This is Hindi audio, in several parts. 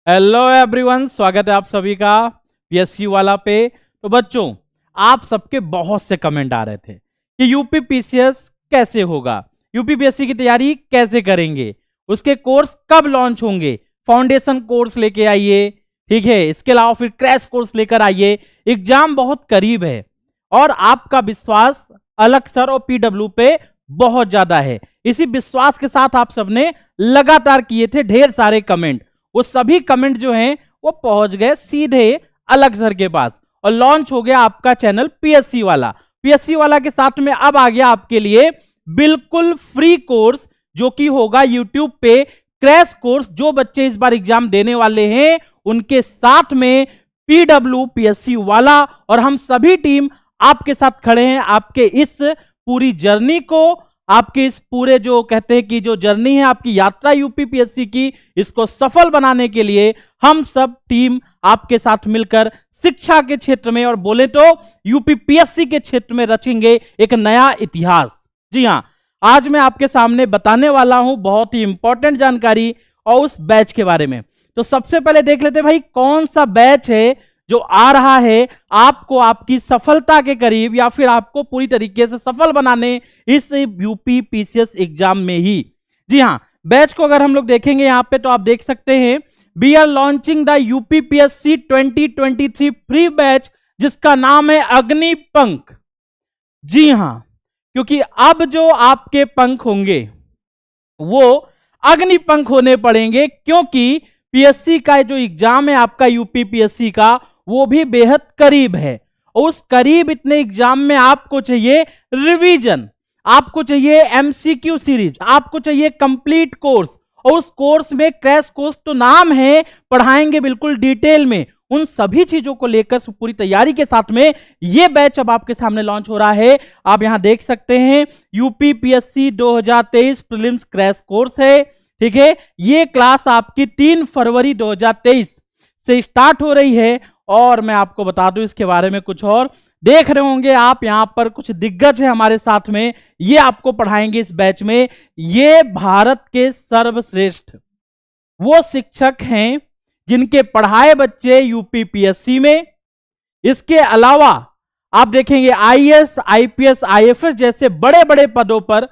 हेलो एवरीवन, स्वागत है आप सभी का पीएससी वाला पे। तो बच्चों, आप सबके बहुत से कमेंट आ रहे थे कि यूपी पीसीएस कैसे होगा, यूपी पीएससी की तैयारी कैसे करेंगे, उसके कोर्स कब लॉन्च होंगे, फाउंडेशन कोर्स लेके आइए, ठीक है, इसके अलावा फिर क्रैश कोर्स लेकर आइए, एग्जाम बहुत करीब है और आपका विश्वास अलग सर और पीडब्ल्यू पे बहुत ज्यादा है। इसी विश्वास के साथ आप सबने लगातार किए थे ढेर सारे कमेंट, वो सभी कमेंट जो हैं वो पहुंच गए सीधे अलग सर के पास और लॉन्च हो गया आपका चैनल पीएससी वाला। पीएससी वाला के साथ में अब आ गया आपके लिए बिल्कुल फ्री कोर्स जो कि होगा यूट्यूब पे क्रैश कोर्स। जो बच्चे इस बार एग्जाम देने वाले हैं उनके साथ में पीडब्ल्यू पीएससी वाला और हम सभी टीम आपके साथ खड़े हैं। आपके इस पूरी जर्नी को, आपके इस पूरे जो कहते हैं कि जो जर्नी है आपकी यात्रा यूपी पीएससी की, इसको सफल बनाने के लिए हम सब टीम आपके साथ मिलकर शिक्षा के क्षेत्र में और बोले तो यूपी पीएससी के क्षेत्र में रचेंगे एक नया इतिहास। जी हां, आज मैं आपके सामने बताने वाला हूं बहुत ही इंपॉर्टेंट जानकारी और उस बैच के बारे में। तो सबसे पहले देख लेते भाई कौन सा बैच है जो आ रहा है आपको आपकी सफलता के करीब या फिर आपको पूरी तरीके से सफल बनाने इस यूपी पीसीएस एग्जाम में ही। जी हां, बैच को अगर हम लोग देखेंगे यहां पे तो आप देख सकते हैं we are launching the UP PSC 2023 free batch जिसका नाम है अग्निपंख। जी हां, क्योंकि अब जो आपके पंख होंगे वो अग्निपंख होने पड़ेंगे, क्योंकि पीएससी का जो एग्जाम है आपका यूपी पीएससी का वो भी बेहद करीब है। उस करीब इतने एग्जाम में आपको चाहिए रिवीजन, आपको चाहिए एमसीक्यू सीरीज, आपको चाहिए कंप्लीट कोर्स और उस कोर्स में क्रैश कोर्स तो नाम है, पढ़ाएंगे बिल्कुल डिटेल में। उन सभी चीजों को लेकर पूरी तैयारी के साथ में यह बैच अब आपके सामने लॉन्च हो रहा है। आप यहां देख सकते हैं UP PSC 2023 prelims crash course है, ठीक है। ये क्लास आपकी 3 फरवरी 2023 से स्टार्ट हो रही है और मैं आपको बता दूं इसके बारे में कुछ और देख रहे होंगे आप यहां पर कुछ दिग्गज है हमारे साथ में, ये आपको पढ़ाएंगे इस बैच में। ये भारत के सर्वश्रेष्ठ वो शिक्षक हैं जिनके पढ़ाए बच्चे यूपी पीएससी में, इसके अलावा आप देखेंगे आईएएस आईपीएस आईएफएस जैसे बड़े बड़े पदों पर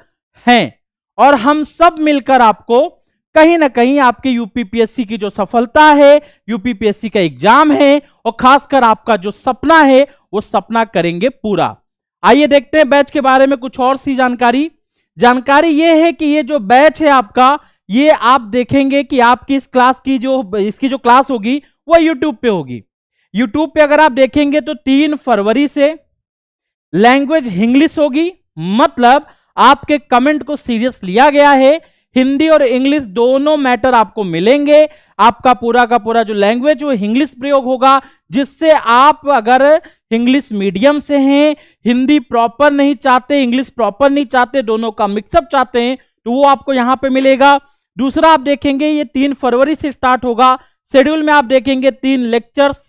हैं और हम सब मिलकर आपको कहीं ना कहीं आपके यूपी पीएससी की जो सफलता है, यूपी पीएससी का एग्जाम है और खासकर आपका जो सपना है वो सपना करेंगे पूरा। आइए देखते हैं बैच के बारे में कुछ और सी जानकारी ये है कि ये जो बैच है आपका, ये आप देखेंगे कि आपकी इस क्लास की इसकी जो क्लास होगी वो यूट्यूब पे होगी। यूट्यूब पे अगर आप देखेंगे तो 3 फरवरी से लैंग्वेज इंग्लिश होगी, मतलब आपके कमेंट को सीरियस लिया गया है। हिंदी और इंग्लिश दोनों मैटर आपको मिलेंगे। आपका पूरा का पूरा जो लैंग्वेज वो इंग्लिश प्रयोग होगा, जिससे आप अगर इंग्लिश मीडियम से हैं, हिंदी प्रॉपर नहीं चाहते, इंग्लिश प्रॉपर नहीं चाहते, दोनों का मिक्सअप चाहते हैं तो वो आपको यहां पे मिलेगा। दूसरा आप देखेंगे ये 3 फरवरी से स्टार्ट होगा। शेड्यूल में आप देखेंगे 3 लेक्चर्स,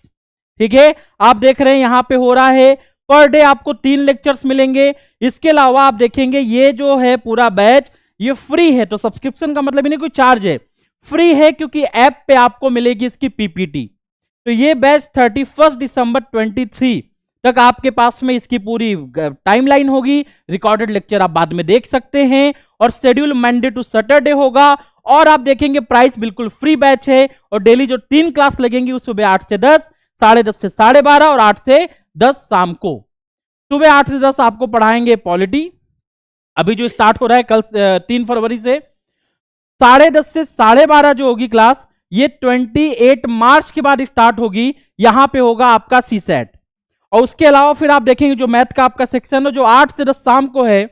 ठीक है, आप देख रहे हैं यहां पे हो रहा है पर डे आपको 3 लेक्चर्स मिलेंगे। इसके अलावा आप देखेंगे ये जो है पूरा बैच ये फ्री है, तो सब्सक्रिप्शन का मतलब नहीं कोई चार्ज है, फ्री है क्योंकि ऐप पे आपको मिलेगी इसकी पीपीटी। तो ये बैच 31 दिसंबर 23 तक आपके पास में इसकी पूरी टाइमलाइन होगी। रिकॉर्डेड लेक्चर आप बाद में देख सकते हैं और शेड्यूल मंडे टू सैटरडे होगा। और आप देखेंगे प्राइस बिल्कुल फ्री बैच है और डेली जो 3 क्लास लगेंगी वो सुबह 8 से 10, 10:30 से 12:30 और 8 से 10 शाम को। सुबह 8 से 10 आपको पढ़ाएंगे पॉलिटी, अभी जो स्टार्ट हो रहा है कल 3 फरवरी से। 10:30 से 12:30 जो होगी क्लास ये 28 मार्च के बाद स्टार्ट होगी, यहां पे होगा आपका सीसेट। और उसके अलावा फिर आप देखेंगे जो मैथ का आपका सेक्शन है जो 8 से 10 शाम को है,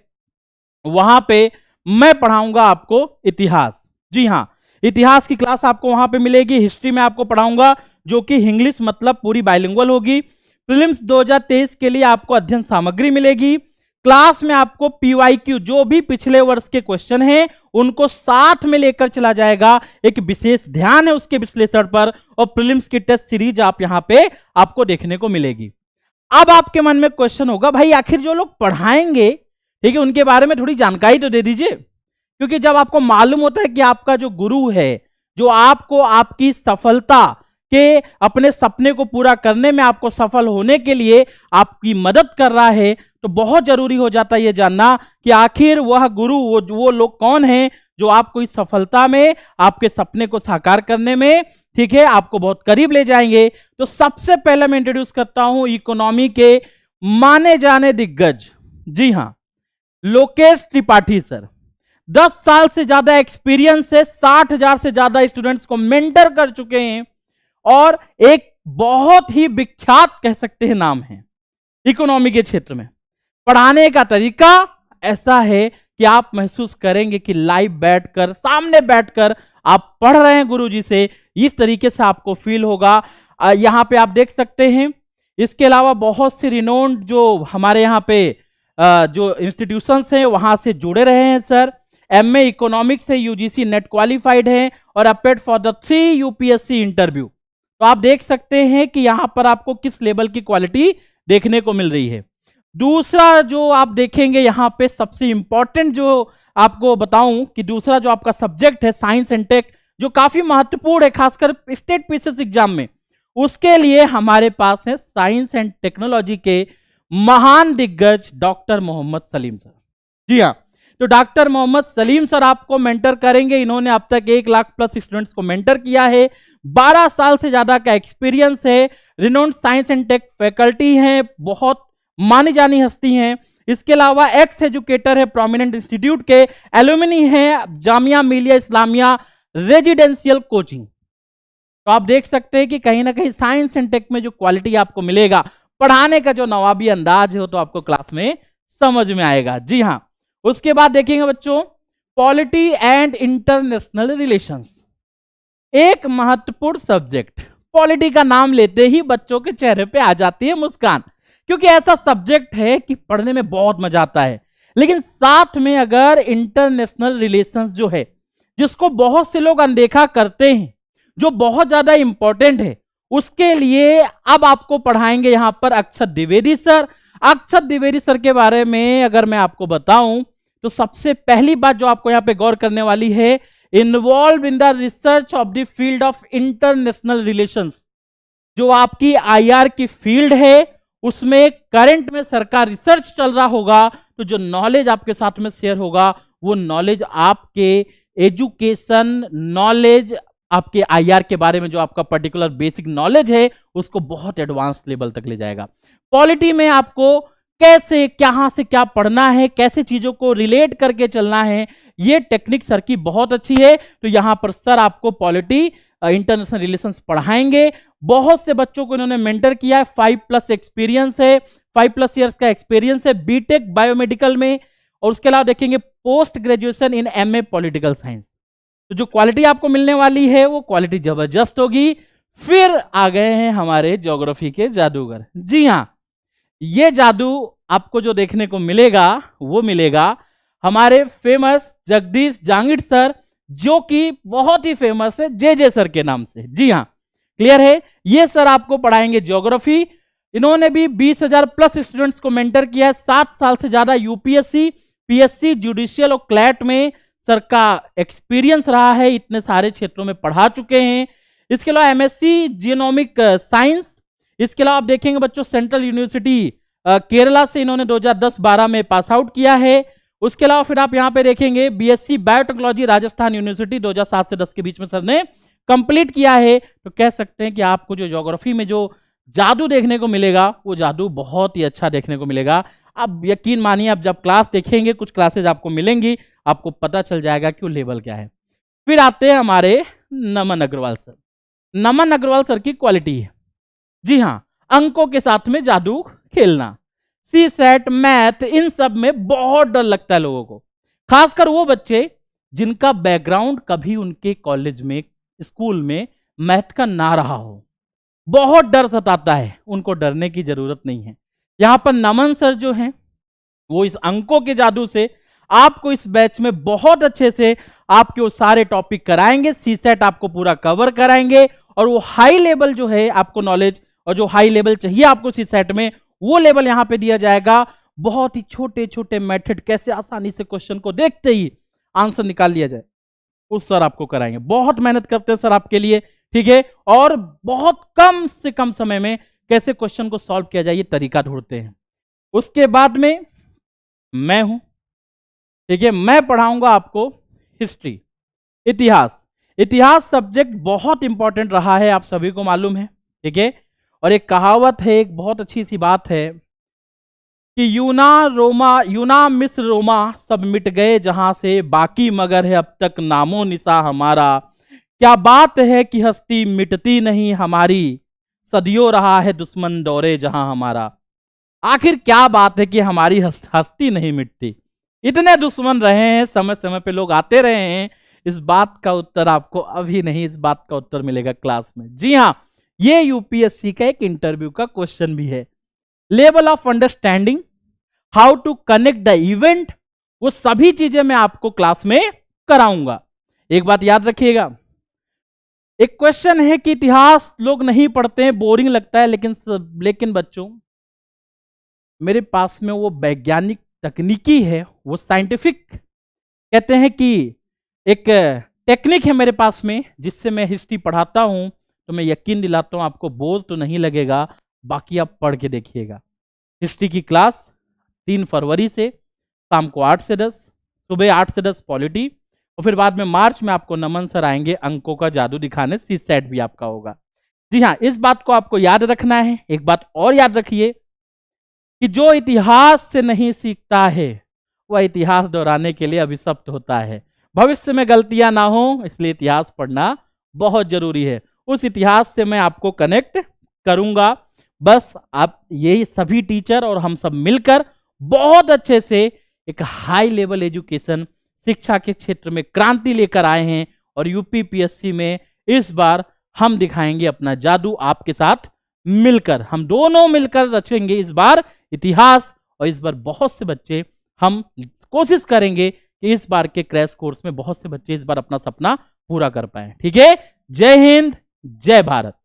वहां पे मैं पढ़ाऊंगा आपको इतिहास। जी हां, इतिहास की क्लास आपको वहां पे मिलेगी। हिस्ट्री में आपको पढ़ाऊंगा जो कि इंग्लिश मतलब पूरी बाइलिंगुअल होगी। प्रीलिम्स 2023 के लिए आपको अध्ययन सामग्री मिलेगी। क्लास में आपको पीवाईक्यू जो भी पिछले वर्ष के क्वेश्चन हैं उनको साथ में लेकर चला जाएगा, एक विशेष ध्यान है उसके विश्लेषण पर और प्रीलिम्स की टेस्ट सीरीज आप यहां पे आपको देखने को मिलेगी। अब आपके मन में क्वेश्चन होगा भाई आखिर जो लोग पढ़ाएंगे, ठीक है, उनके बारे में थोड़ी जानकारी तो दे दीजिए, क्योंकि जब आपको मालूम होता है कि आपका जो गुरु है, जो आपको आपकी सफलता के अपने सपने को पूरा करने में आपको सफल होने के लिए आपकी मदद कर रहा है, तो बहुत जरूरी हो जाता है ये जानना कि आखिर वह गुरु वो लोग कौन हैं जो आपको इस सफलता में, आपके सपने को साकार करने में, ठीक है, आपको बहुत करीब ले जाएंगे। तो सबसे पहले मैं इंट्रोड्यूस करता हूं इकोनॉमी के माने जाने दिग्गज, जी हां, लोकेश त्रिपाठी सर। 10 साल से ज्यादा एक्सपीरियंस है, 60,000 से ज्यादा स्टूडेंट्स को मेंटर कर चुके हैं और एक बहुत ही विख्यात कह सकते हैं नाम है इकोनॉमी के क्षेत्र में। पढ़ाने का तरीका ऐसा है कि आप महसूस करेंगे कि लाइव बैठकर, सामने बैठकर आप पढ़ रहे हैं गुरुजी से, इस तरीके से आपको फील होगा। यहां पे आप देख सकते हैं। इसके अलावा बहुत से रिनोन्ड जो हमारे यहाँ पे जो इंस्टीट्यूशंस हैं वहां से जुड़े रहे हैं सर। एमए इकोनॉमिक्स से यूजीसी नेट क्वालिफाइड है और appeared for the 3 UPSC interview. तो आप देख सकते हैं कि यहां पर आपको किस लेवल की क्वालिटी देखने को मिल रही है। दूसरा जो आप देखेंगे यहां पे सबसे इंपॉर्टेंट जो आपको बताऊं कि दूसरा जो आपका सब्जेक्ट है साइंस एंड टेक, जो काफी महत्वपूर्ण है खासकर स्टेट पीसीएस एग्जाम में, उसके लिए हमारे पास है साइंस एंड टेक्नोलॉजी के महान दिग्गज डॉक्टर मोहम्मद सलीम सर। जी हाँ, तो डॉक्टर मोहम्मद सलीम सर आपको मेंटर करेंगे। इन्होंने अब तक 1 लाख प्लस स्टूडेंट्स को मेंटर किया है, 12 साल से ज्यादा का एक्सपीरियंस है, renowned science and tech faculty हैं, बहुत मानी जानी हस्ती हैं। इसके अलावा एक्स एजुकेटर है, प्रोमिनेंट इंस्टीट्यूट के एलुमनी हैं, जामिया मिलिया इस्लामिया रेजिडेंशियल कोचिंग। तो आप देख सकते हैं कि कहीं ना कहीं साइंस एंड टेक में जो क्वालिटी आपको मिलेगा, पढ़ाने का जो नवाबी अंदाज है, तो आपको क्लास में समझ में आएगा। जी हाँ, उसके बाद देखेंगे बच्चों पॉलिटी एंड इंटरनेशनल रिलेशंस, एक महत्वपूर्ण सब्जेक्ट। पॉलिटी का नाम लेते ही बच्चों के चेहरे पे आ जाती है मुस्कान, क्योंकि ऐसा सब्जेक्ट है कि पढ़ने में बहुत मजा आता है। लेकिन साथ में अगर इंटरनेशनल रिलेशंस जो है, जिसको बहुत से लोग अनदेखा करते हैं, जो बहुत ज्यादा इंपॉर्टेंट है, उसके लिए अब आपको पढ़ाएंगे यहां पर अक्षत द्विवेदी सर। अक्षत द्विवेदी सर के बारे में अगर मैं आपको बताऊं तो सबसे पहली बात जो आपको यहां पे गौर करने वाली है, involve in the research of the field of international relations. जो आपकी आईआर की फील्ड है उसमें करंट में सर का रिसर्च चल रहा होगा, तो जो नॉलेज आपके साथ में शेयर होगा वो नॉलेज आपके एजुकेशन नॉलेज, आपके आईआर के बारे में जो आपका पर्टिकुलर बेसिक नॉलेज है उसको बहुत एडवांस लेवल तक ले जाएगा। पॉलिटी में आपको कैसे कहां से क्या पढ़ना है, कैसे चीजों को रिलेट करके चलना है, ये टेक्निक सर की बहुत अच्छी है। तो यहां पर सर आपको पॉलिटी इंटरनेशनल रिलेशंस पढ़ाएंगे। बहुत से बच्चों को इन्होंने मेंटर किया है, 5+ एक्सपीरियंस है, 5+ ईयर्स का एक्सपीरियंस है बीटेक बायोमेडिकल में। और उसके अलावा देखेंगे post graduation in MA political science. तो जो क्वालिटी आपको मिलने वाली है वो क्वालिटी जबरदस्त होगी। फिर आ गए हैं हमारे ज्योग्राफी के जादूगर। जी हाँ, ये जादू आपको जो देखने को मिलेगा वो मिलेगा हमारे फेमस जगदीश जांगिड़ सर, जो कि बहुत ही फेमस है जे सर के नाम से। जी हाँ, क्लियर है। ये सर आपको पढ़ाएंगे ज्योग्राफी। इन्होंने भी 20,000 प्लस स्टूडेंट्स को मेंटर किया है, 7 साल से ज्यादा यूपीएससी, पीएससी, जुडिशियल और क्लैट में सर का एक्सपीरियंस रहा है, इतने सारे क्षेत्रों में पढ़ा चुके हैं। इसके अलावा एमएससी जियोनॉमिक साइंस। इसके अलावा आप देखेंगे बच्चों सेंट्रल यूनिवर्सिटी केरला से इन्होंने 2010-12 में पास आउट किया है। उसके अलावा फिर आप यहां पे देखेंगे बीएससी बायोटेक्नोलॉजी राजस्थान यूनिवर्सिटी 2007 से 10 के बीच में सर ने कंप्लीट किया है। तो कह सकते हैं कि आपको जो ज्योग्राफी में जो जादू देखने को मिलेगा वो जादू बहुत ही अच्छा देखने को मिलेगा। अब यकीन मानिए, आप जब क्लास देखेंगे, कुछ क्लासेज आपको मिलेंगी, आपको पता चल जाएगा कि वो लेवल क्या है। फिर आते हैं हमारे नमन अग्रवाल सर। नमन अग्रवाल सर की क्वालिटी है, जी हाँ, अंकों के साथ में जादू खेलना। सी सेट, मैथ, इन सब में बहुत डर लगता है लोगों को, खासकर वो बच्चे जिनका बैकग्राउंड कभी उनके कॉलेज में, स्कूल में मैथ का ना रहा हो। बहुत डर सताता है, उनको डरने की जरूरत नहीं है। यहां पर नमन सर जो हैं वो इस अंकों के जादू से आपको इस बैच में बहुत अच्छे से आपके वो सारे टॉपिक कराएंगे। सी सेट आपको पूरा कवर कराएंगे और वो हाई लेवल जो है आपको नॉलेज, और जो हाई लेवल चाहिए आपको सी सेट में, वो लेवल यहां पे दिया जाएगा। बहुत ही छोटे छोटे मेथड, कैसे आसानी से क्वेश्चन को देखते ही आंसर निकाल लिया जाए, वो सर आपको कराएंगे। बहुत मेहनत करते हैं सर आपके लिए, ठीक है, और बहुत कम से कम समय में कैसे क्वेश्चन को सॉल्व किया जाए ये तरीका ढूंढते हैं। उसके बाद में मैं हूं, ठीक है, मैं पढ़ाऊंगा आपको हिस्ट्री, इतिहास। इतिहास सब्जेक्ट बहुत इंपॉर्टेंट रहा है, आप सभी को मालूम है, ठीक है। और एक कहावत है, एक बहुत अच्छी सी बात है कि यूना मिस्र रोमा सब मिट गए जहां से, बाकी मगर है अब तक नामो निशा हमारा। क्या बात है कि हस्ती मिटती नहीं हमारी, सदियों रहा है दुश्मन दौरे जहां हमारा। आखिर क्या बात है कि हमारी हस्ती नहीं मिटती, इतने दुश्मन रहे हैं, समय समय पे लोग आते रहे हैं। इस बात का उत्तर आपको अभी नहीं, इस बात का उत्तर मिलेगा क्लास में। जी हाँ, ये यूपीएससी का एक इंटरव्यू का क्वेश्चन भी है। Level of understanding, how to connect the event, वो सभी चीजें मैं आपको क्लास में कराऊंगा। एक बात याद रखिएगा, एक क्वेश्चन है कि इतिहास लोग नहीं पढ़ते हैं, बोरिंग लगता है, लेकिन बच्चों मेरे पास में वो वैज्ञानिक तकनीकी है, वो साइंटिफिक कहते हैं कि एक टेक्निक है मेरे पास में, जिससे मैं हिस्ट्री पढ़ाता हूं। तो मैं यकीन दिलाता हूं आपको बोझ तो नहीं लगेगा, बाकी आप पढ़ के देखिएगा। हिस्ट्री की क्लास 3 फरवरी से शाम को 8 से 10, सुबह 8 से 10 पॉलिटी, और फिर बाद में मार्च में आपको नमन सर आएंगे अंकों का जादू दिखाने, सी सेट भी आपका होगा। जी हाँ, इस बात को आपको याद रखना है। एक बात और याद रखिए कि जो इतिहास से नहीं सीखता है वह इतिहास दोहराने के लिए अभिशप्त होता है। भविष्य में गलतियां ना हो, इसलिए इतिहास पढ़ना बहुत जरूरी है। उस इतिहास से मैं आपको कनेक्ट करूंगा। बस आप यही सभी टीचर और हम सब मिलकर बहुत अच्छे से एक हाई लेवल एजुकेशन, शिक्षा के क्षेत्र में क्रांति लेकर आए हैं, और यूपीपीएससी में इस बार हम दिखाएंगे अपना जादू आपके साथ मिलकर। हम दोनों मिलकर रचेंगे इस बार इतिहास, और इस बार बहुत से बच्चे, हम कोशिश करेंगे कि इस बार के क्रैश कोर्स में बहुत से बच्चे इस बार अपना सपना पूरा कर पाए। ठीक है, जय हिंद, जय भारत।